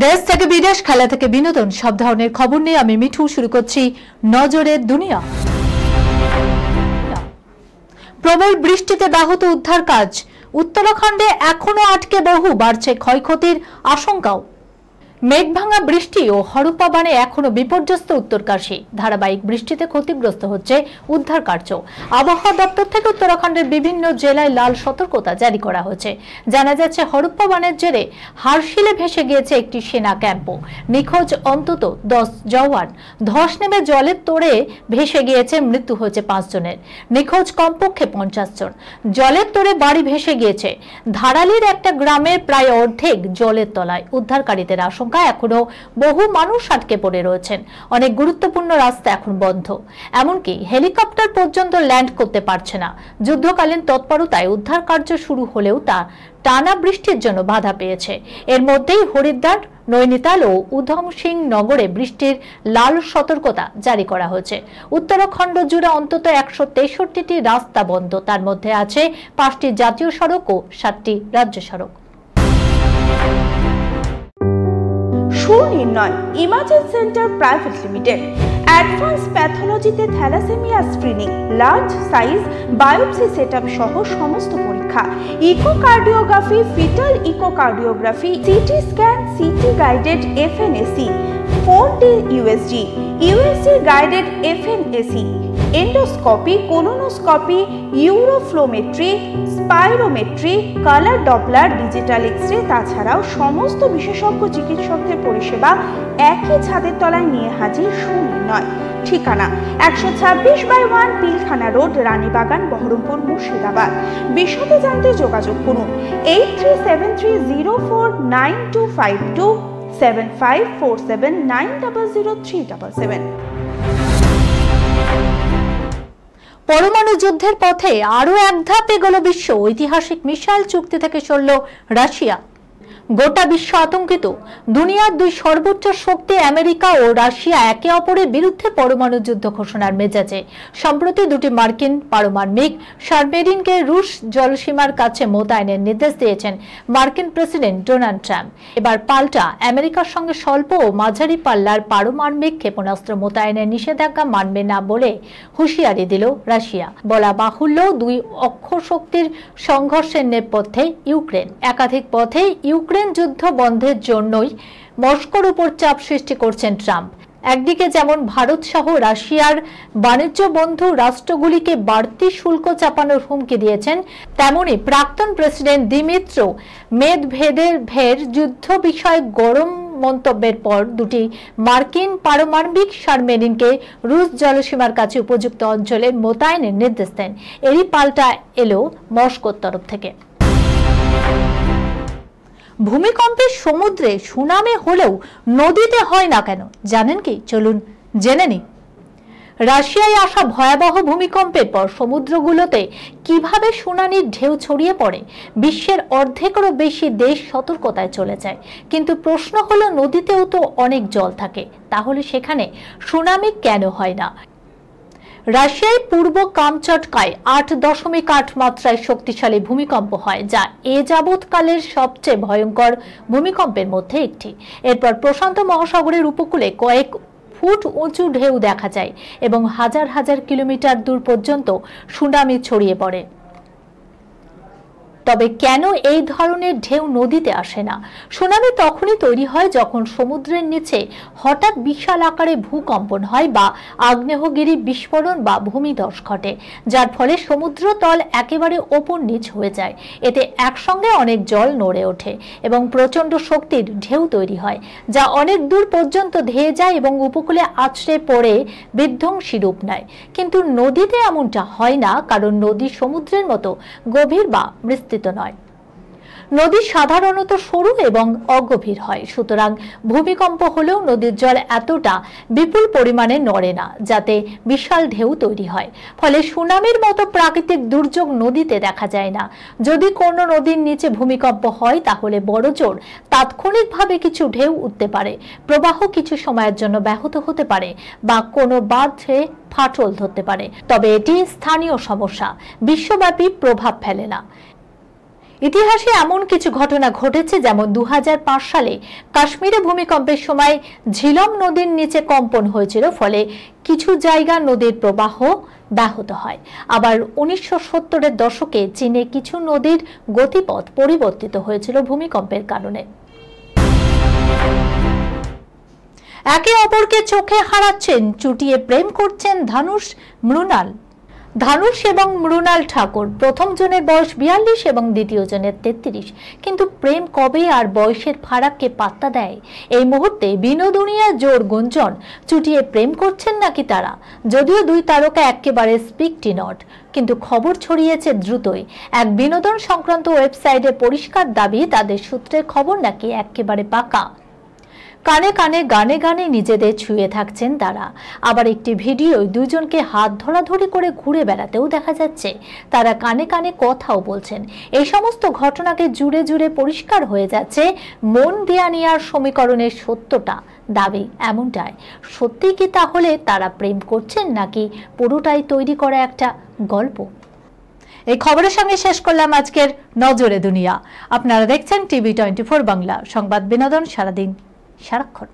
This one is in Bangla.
দেশ থেকে বিদেশ, খেলা থেকে বিনোদন, সব ধরনের খবর নিয়ে আমি মিঠু শুরু করছি নজরের দুনিয়া। প্রবল বৃষ্টিতে ব্যাহত উদ্ধার কাজ, উত্তরাখণ্ডে এখনো আটকে বহু, বাড়ছে ক্ষয়ক্ষতির আশঙ্কাও। মেঘভাঙা বৃষ্টি ও হরপ্পা বানে এখনো বিপর্যস্ত উত্তরকাশী, ধারাবাহিক বৃষ্টিতে ক্ষতিগ্রস্ত হচ্ছে উদ্ধার কার্য। আবহাওয়া দপ্তর থেকে উত্তরাখণ্ডের বিভিন্ন জেলায় লাল সতর্কতা জারি করা হয়েছে। জানা যাচ্ছে হরপ্পা বানের জেরে হারশিলে ভেসে গিয়েছে একটি সেনা ক্যাম্পও। নিখোঁজ অন্তত 10 জওয়ান। ধস নেমে জলের তোড়ে ভেসে গিয়েছে, মৃত্যু হয়েছে 5 জনের। নিখোঁজ কমপক্ষে 50 জন। জলের তোড়ে বাড়ি ভেসে গিয়েছে। ধারালির একটা গ্রামের প্রায় অর্ধেক জলের তলায়। উদ্ধারকারীদের আশঙ্কা এখনো বহু মানুষ আটকে পড়ে রয়েছেন। অনেক গুরুত্বপূর্ণ রাস্তা এখন বন্ধ, এমনকি হেলিকপ্টার পর্যন্ত ল্যান্ড করতে পারছে না। যুদ্ধকালীন তৎপরতায় উদ্ধার কার্য শুরু হলেও তা টানা বৃষ্টির জন্য বাধা পেয়েছে। এর মধ্যেই হরিদ্বার, নৈনিতাল ও উধম সিং নগরে বৃষ্টির লাল সতর্কতা জারি করা হয়েছে। উত্তরাখণ্ড জুড়ে অন্তত 163টি রাস্তা বন্ধ, তার মধ্যে আছে 5টি জাতীয় সড়ক ও 7টি রাজ্য সড়ক। Sunirnoy imaging centre private limited advance প্যাথোলজিতে thalassemia screening, large size biopsy setup সহ সমস্ত পরীক্ষা, echocardiography, fetal echocardiography, CT scan, CT guided FNAC, 4D USG, USG guided FNAC, endoscopy, colonoscopy, uroflowmetry, spirometry, colour doppler, digital X-ray, তাছাড়াও সমস্ত বিশেষজ্ঞ চিকিৎসকদের পরিষেবা একই ছাদের তলায় নিয়ে হাজির সুনির্ণয়। ঠিকানা 126/1 পিলখানা রোড, রানীবাগান, বহরমপুর, মুর্শিদাবাদ। বিশদে জানতে যোগাযোগ করুন 8373049252 7547900377। পরমাণু যুদ্ধের পথে আরো এক ধাপ এগোলো বিশ্ব। ঐতিহাসিক মিসাইল চুক্তি থেকে সরল রাশিয়া। গোটা বিশ্ব আতঙ্কিত। দুনিয়ার দুই সর্বোচ্চ শক্তি আমেরিকা ও রাশিয়া একে অপরের বিরুদ্ধে পরমাণু যুদ্ধ ঘোষণার মেজাজে। সম্প্রতি দুটি মার্কিন পারমাণবিক সাবমেরিনকে রুশ জলসীমার কাছে মোতায়েনের নির্দেশ দিয়েছেন মার্কিন প্রেসিডেন্ট ডোনাল্ড ট্রাম্প। এবার পাল্টা আমেরিকার সঙ্গে স্বল্প ও মাঝারি পাল্লার পারমাণবিক ক্ষেপণাস্ত্র মোতায়েনের নিষেধাজ্ঞা মানবে না বলে হুঁশিয়ারি দিল রাশিয়া। বলা বাহুল্য, দুই অক্ষশক্তির সংঘর্ষের নেপথ্যে ইউক্রেন। একাধিক পথে ইউক্রেন যুদ্ধ বন্ধের জন্যই মস্কোর উপর চাপ সৃষ্টি করছেন ট্রাম্প। একদিকে যেমন ভারত সহ রাশিয়ার বাণিজ্য বন্ধু রাষ্ট্রগুলিকে বাড়তি শুল্ক চাপানোর হুমকি দিয়েছেন, তেমনি প্রাক্তন প্রেসিডেন্ট দিমিত্র মেদভেদেভের যুদ্ধ বিষয়ে গরম মন্তব্যের পর দুটি মার্কিন পারমাণবিক সাবমেরিনকে রুশ জলসীমার কাছে উপযুক্ত অঞ্চলে মোতায়েনের নির্দেশ দেন। এরই পাল্টা এলো মস্কোর তরফ থেকে। ভূমিকম্পের সমুদ্রে সুনামি হলেও নদীতে হয় না কেন জানেন কি? চলুন জেনে নিই। রাশিয়ায় আসা ভয়াবহ ভূমিকম্পের পর সমুদ্রগুলোতে কিভাবে সুনামির ঢেউ ছড়িয়ে পড়ে, বিশ্বের অর্ধেকেরও বেশি দেশ সতর্কতায় চলে যায়। কিন্তু প্রশ্ন হলো, নদীতেও তো অনেক জল থাকে, তাহলে সেখানে সুনামি কেন হয় না? রাশিয়ায় পূর্ব কামচটকায় 8.8 মাত্রায় শক্তিশালী ভূমিকম্প হয়, যা এ যাবৎকালের সবচেয়ে ভয়ঙ্কর ভূমিকম্পের মধ্যে একটি। এরপর প্রশান্ত মহাসাগরের উপকূলে কয়েক ফুট উঁচু ঢেউ দেখা যায় এবং হাজার হাজার কিলোমিটার দূর পর্যন্ত সুনামি ছড়িয়ে পড়ে। তবে কেন এই ধরনের ঢেউ নদীতে আসে না? সুনামি তখনই তৈরি হয় যখন সমুদ্রের নিচে হঠাৎ বিশাল আকারে ভূকম্পন হয় বা আগ্নেয়গিরি বিস্ফোরণ বা ভূমিধস ঘটে, যার ফলে সমুদ্র তল একেবারে ওপর নিচ হয়ে যায়। এতে একসঙ্গে অনেক জল নড়ে ওঠে এবং প্রচণ্ড শক্তির ঢেউ তৈরি হয়, যা অনেক দূর পর্যন্ত ধেয়ে যায় এবং উপকূলে আছড়ে পড়ে বিধ্বংসী রূপ নেয়। কিন্তু নদীতে এমনটা হয় না, কারণ নদী সমুদ্রের মতো গভীর বা বিস্তৃত নয়। নদী সাধারণত সরু এবং অগভীর হয়, সুতরাং ভূমিকম্প হলেও নদীর জল এতটা বিপুল পরিমাণে নড়ে না যাতে বিশাল ঢেউ তৈরি হয়। ফলে সুনামির মতো প্রাকৃতিক দুর্যোগ নদীতে দেখা যায় না। যদি কোনো নদীর নিচে ভূমিকম্প হয়, তাহলে বড়জোর তাৎক্ষণিকভাবে কিছু ঢেউ উঠতে পারে, প্রবাহ কিছু সময়ের জন্য ব্যাহত হতে পারে বা কোনো বাঁধে ফাটল ধরতে পারে। তবে এটি স্থানীয় সমস্যা, বিশ্বব্যাপী প্রভাব ফেলে না। ইতিহাসে এমন কিছু ঘটনা ঘটেছে, যেমন 2005 সালে কাশ্মীরে ভূমিকম্পের সময় ঝিলম নদীর নিচে কম্পন হয়েছিল, ফলে কিছু জায়গা নদীর প্রবাহ ব্যাহত হয়। আবার 1970-এর দশকে চীনে কিছু নদীর গতিপথ পরিবর্তিত হয়েছিল ভূমিকম্পের কারণে। একে অপরকে চোখে হারাচ্ছেন, চুটিয়ে প্রেম করছেন ধানুষ এবং মৃণাল ঠাকুর। প্রথম জনের বয়স 42 এবং দ্বিতীয় জনের 33, কিন্তু প্রেম কবে আর বয়সের ফারাককে পাত্তা দেয়? এই মুহূর্তে বিনোদনিয়া জোর গুঞ্জন, চুটিয়ে প্রেম করছেন নাকি তারা। যদিও দুই তারকা একেবারে স্পিকটি নট, কিন্তু খবর ছড়িয়েছে দ্রুতই। এক বিনোদন সংক্রান্ত ওয়েবসাইটে পরিষ্কার দাবি, তাদের সূত্রের খবর নাকি একেবারে পাকা। কানে কানে গানে গানে নিজেদের ছুঁয়ে থাকছেন তারা। আবার একটি ভিডিওয় দুজনকে হাত ধরাধরি করে ঘুরে বেড়াতেও দেখা যাচ্ছে। তারা কানে কানে কথাও বলছেন। এই সমস্ত ঘটনাকে জুড়ে জুড়ে পরিষ্কার হয়ে যাচ্ছে মন দেয়ানিয়ার সমীকরণের সত্যটা। দাবি এমনটাই। সত্যি কি তাহলে তারা প্রেম করছেন, নাকি পুরোটাই তৈরি করা একটা গল্প? এই খবরের সঙ্গে শেষ করলাম আজকের নজরে দুনিয়া। আপনারা দেখছেন টিভি 24 বাংলা, সংবাদ বিনোদন সারাদিন সারাক্ষণ।